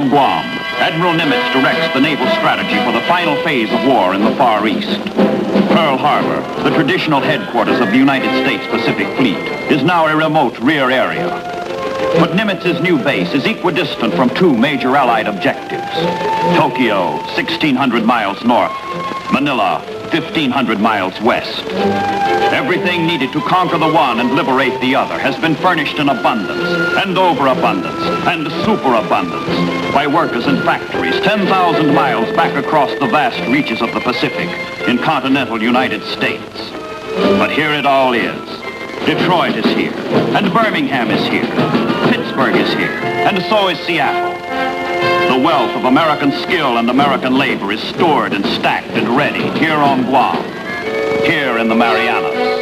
On Guam, Admiral Nimitz directs the naval strategy for the final phase of war in the Far East. Pearl Harbor, the traditional headquarters of the United States Pacific Fleet, is now a remote rear area. But Nimitz's new base is equidistant from two major Allied objectives. Tokyo, 1,600 miles north. Manila, 1,500 miles west. Everything needed to conquer the one and liberate the other has been furnished in abundance, and overabundance, and superabundance by workers in factories 10,000 miles back across the vast reaches of the Pacific in continental United States. But here it all is. Detroit is here, and Birmingham is here. Pittsburgh is here, and so is Seattle. The wealth of American skill and American labor is stored and stacked and ready here on Guam, here in the Marianas.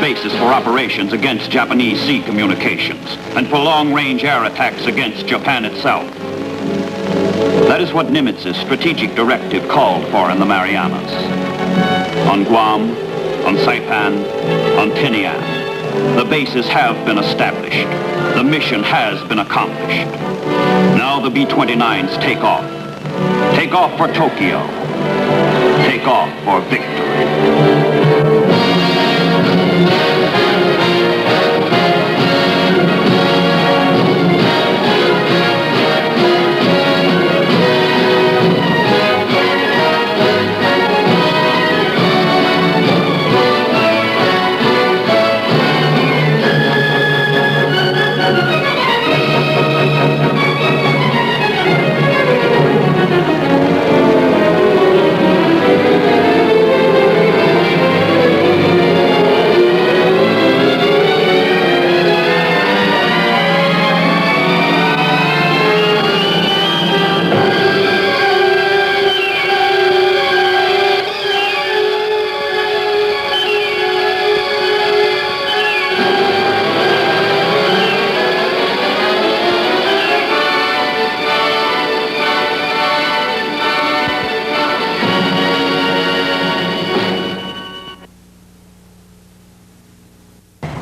Bases for operations against Japanese sea communications and for long-range air attacks against Japan itself. That is what Nimitz's strategic directive called for in the Marianas. On Guam, on Saipan, on Tinian, the bases have been established. The mission has been accomplished. Now the B-29s take off. Take off for Tokyo. Take off for victory.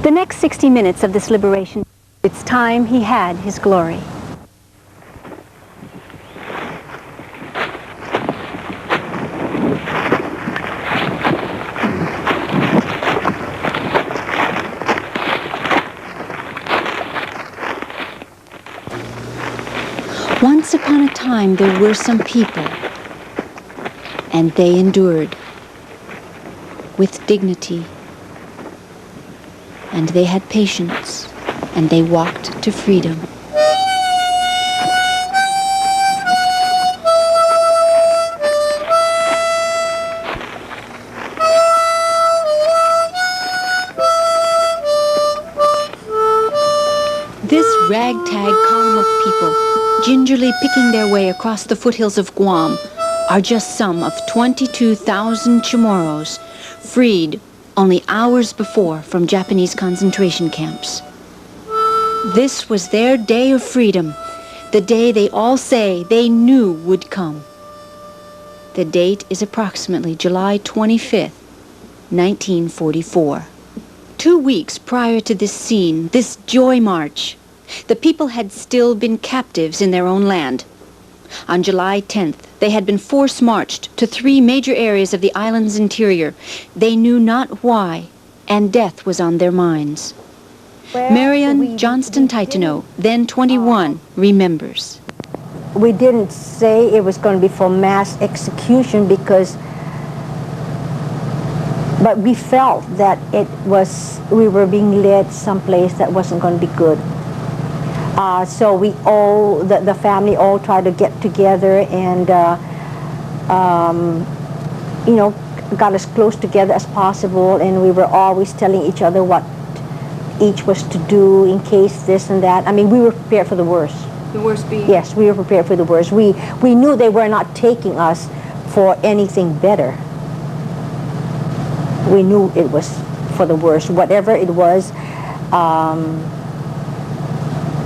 The next 60 minutes of this liberation, it's time he had his glory. Once upon a time, there were some people, and they endured with dignity. And they had patience, and they walked to freedom. This ragtag column of people, gingerly picking their way across the foothills of Guam, are just some of 22,000 Chamorros, freed only hours before from Japanese concentration camps. This was their day of freedom, the day they all say they knew would come. The date is approximately July 25th, 1944. 2 weeks prior to this scene, this joy march, the people had still been captives in their own land. On July 10th, they had been force-marched to 3 major areas of the island's interior. They knew not why, and death was on their minds. Marion Johnston Titano, then 21, remembers. We didn't say it was going to be for mass execution but we felt that we were being led someplace that wasn't going to be good. So we all, the family all tried to get together and, got as close together as possible, and we were always telling each other what each was to do in case this and that. I mean, we were prepared for the worst. The worst being? Yes, we were prepared for the worst. We knew they were not taking us for anything better. We knew it was for the worst. Whatever it was,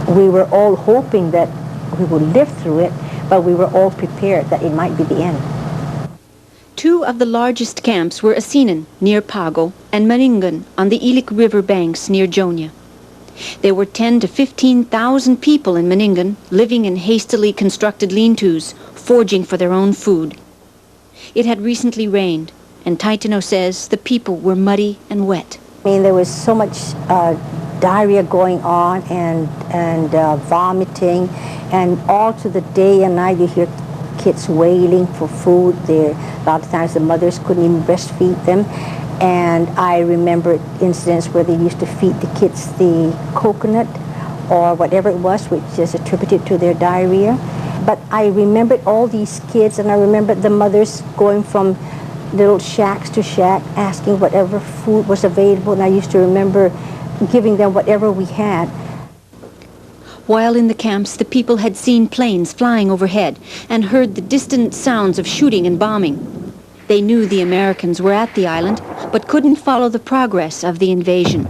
we were all hoping that we would live through it, but we were all prepared that it might be the end. 2 of the largest camps were Asinan, near Pago, and Maningan, on the Ilic River banks near Jonia. There were 10 to 15,000 people in Maningan, living in hastily constructed lean-tos, foraging for their own food. It had recently rained, and Titano says the people were muddy and wet. I mean, there was so much diarrhea going on and vomiting, and all through the day and night you hear kids wailing for food. A lot of times the mothers couldn't even breastfeed them. And I remember incidents where they used to feed the kids the coconut or whatever it was, which is attributed to their diarrhea. But I remembered all these kids, and I remembered the mothers going from little shacks to shack asking whatever food was available, and I used to remember giving them whatever we had. While in the camps, the people had seen planes flying overhead and heard the distant sounds of shooting and bombing. They knew the Americans were at the island, but couldn't follow the progress of the invasion.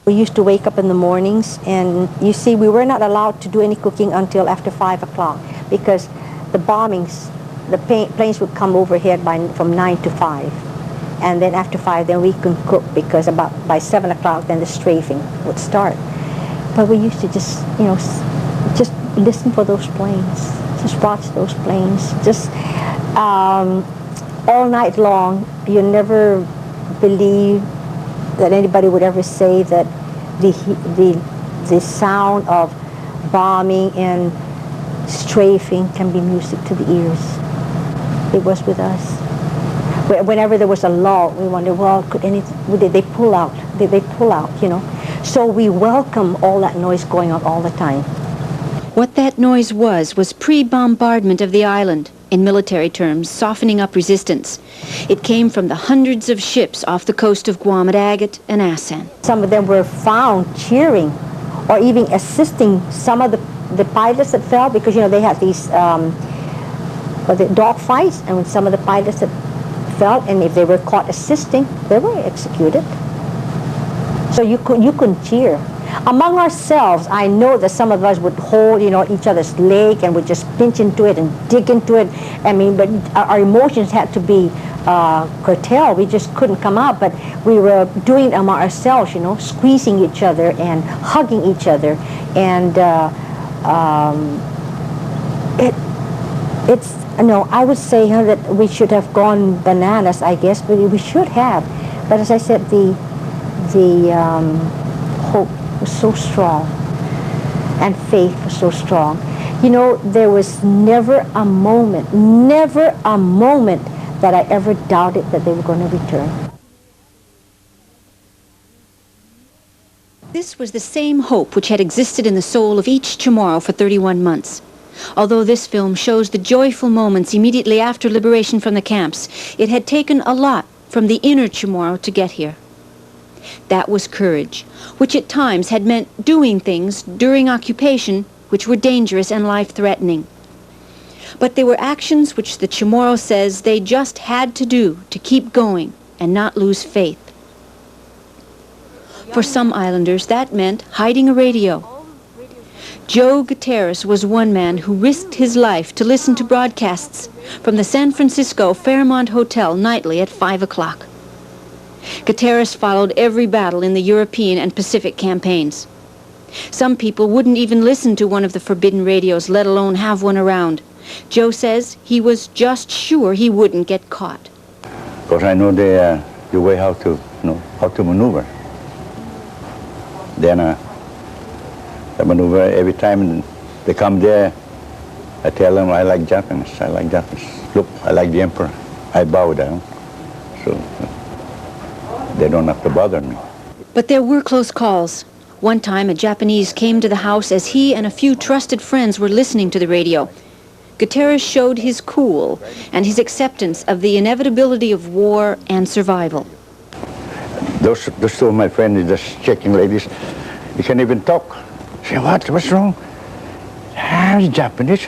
We used to wake up in the mornings, and you see, we were not allowed to do any cooking until after 5 o'clock because the bombings, the planes would come overhead from 9 to 5. And then after 5, then we can cook because by 7 o'clock, then the strafing would start. But we used to just listen for those planes, just watch those planes, just all night long. You never believe that anybody would ever say that the sound of bombing and strafing can be music to the ears. It was with us. Whenever there was a lull, we wondered, well, did they pull out? Did they pull out, So we welcome all that noise going on all the time. What that noise was pre-bombardment of the island, in military terms, softening up resistance. It came from the hundreds of ships off the coast of Guam at Agate and Asan. Some of them were found cheering or even assisting some of the pilots that fell because, they had these dog fights, and when some of the pilots that fell, and if they were caught assisting, they were executed. So you couldn't cheer. Among ourselves, I know that some of us would hold, each other's leg and would just pinch into it and dig into it. I mean, but our emotions had to be curtailed. We just couldn't come out, but we were doing it among ourselves, squeezing each other and hugging each other. And I would say that we should have gone bananas, I guess, but we should have. But as I said, the hope was so strong, and faith was so strong. There was never a moment that I ever doubted that they were going to return. This was the same hope which had existed in the soul of each Chamorro for 31 months. Although this film shows the joyful moments immediately after liberation from the camps, it had taken a lot from the inner Chamorro to get here. That was courage, which at times had meant doing things during occupation which were dangerous and life-threatening. But they were actions which the Chamorro says they just had to do to keep going and not lose faith. For some islanders, that meant hiding a radio. Joe Gutierrez was one man who risked his life to listen to broadcasts from the San Francisco Fairmont Hotel nightly at 5 o'clock. Gutierrez followed every battle in the European and Pacific campaigns. Some people wouldn't even listen to one of the forbidden radios, let alone have one around. Joe says he was just sure he wouldn't get caught. Because I know the way how to maneuver. Then I maneuver every time they come there. I tell them I like Japanese. I like Japanese. Look, I like the emperor. I bow down, so they don't have to bother me. But there were close calls. One time, a Japanese came to the house as he and a few trusted friends were listening to the radio. Gutierrez showed his cool and his acceptance of the inevitability of war and survival. Those two of my friends, just checking ladies, you can't even talk. Say, what's wrong? It's Japanese.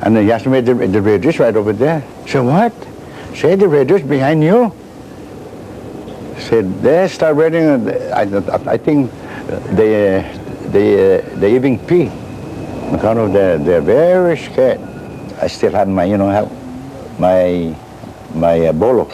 And they asked me, the radio's right over there. Say, what? Say, the radio's behind you. Said, they start reading, I think they even pee. Because of they're very scared. I still had my, my bolo.